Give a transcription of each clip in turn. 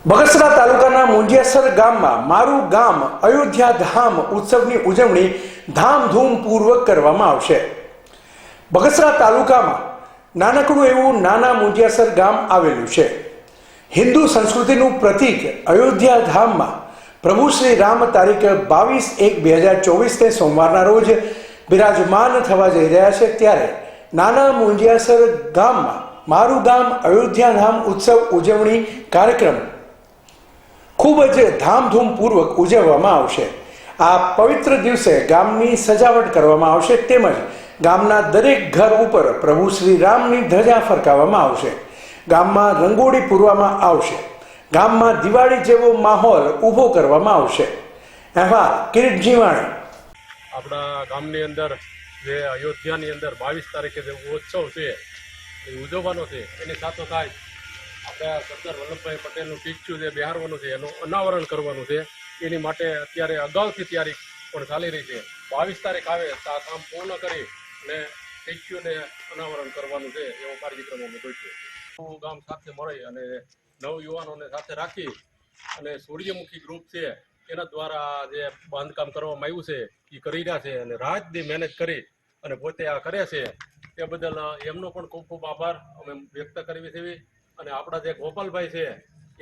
બગસરા તાલુકાના મુંજિયાસર ગામમાં મારું ગામ અયોધ્યા ધામ ઉત્સવની ઉજવણી ધામધૂમપૂર્વક કરવામાં આવશે। બગસરા તાલુકામાં નાનકડું એવું નાના મુંજિયાસર ગામ આવેલું છે। હિન્દુ સંસ્કૃતિનું પ્રતીક અયોધ્યા ધામમાં પ્રભુ શ્રી રામ તારીખ 22/1/2024 સોમવારના રોજ બિરાજમાન થવા જઈ રહ્યા છે। ત્યારે નાના મુંજિયાસર ગામમાં મારું ગામ અયોધ્યા ધામ ઉત્સવ ઉજવણી કાર્યક્રમ ખૂબ જ ધામધૂમપૂર્વક ઉજવવામાં આવશે। આ પવિત્ર દિવસે ગામની સજાવટ કરવામાં આવશે તેમજ ગામના દરેક ઘર ઉપર પ્રભુ શ્રી રામની ધજા ફરકાવવામાં આવશે। ગામમાં રંગોળી પૂરવામાં આવશે। ગામમાં દિવાળી જેવો માહોલ ઊભો કરવામાં આવશે। અહેવાલ કિરીટ જીવાણી। આપણા ગામની અંદર જે અયોધ્યાની અંદર 22 તારીખે જે ઉત્સવ છે એ ઉજવવાનો છે, એની સાથોસાથ આપણે સરદાર વલ્લભભાઈ પટેલનું સ્ટેચ્યુ જે બિહારવાનું છે એનું અનાવરણ કરવાનું છે। એની માટે અત્યારે અગાઉથી તૈયારી પણ ચાલી રહી છે। 22 તારીખ આવે તો આ કામ પૂર્ણ કરી અને સ્ટેચ્યુને અનાવરણ કરવાનું છે એવો કાર્યક્રમ અમે ગોઠવ્યો। ગામ સાથે મળી અને નવયુવાનોને સાથે રાખી અને સૂર્યમુખી ગ્રુપ છે એના દ્વારા જે બાંધકામ કરવામાં આવ્યું છે એ કરી રહ્યા છે અને રાત દી મહેનત કરી અને પોતે આ કરે છે તે બદલ એમનો પણ ખૂબ ખૂબ આભાર અમે વ્યક્ત કરવી છે। અને આપણા જે ગોપાલભાઈ છે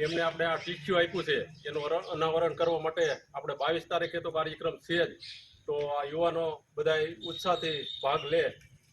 એમને આપણે આ સ્ટેચ્યુ આપ્યું છે એનું અનાવરણ કરવા માટે આપણે 22 તારીખે તો કાર્યક્રમ છે જ, તો આ યુવાનો બધા ઉત્સાહથી ભાગ લે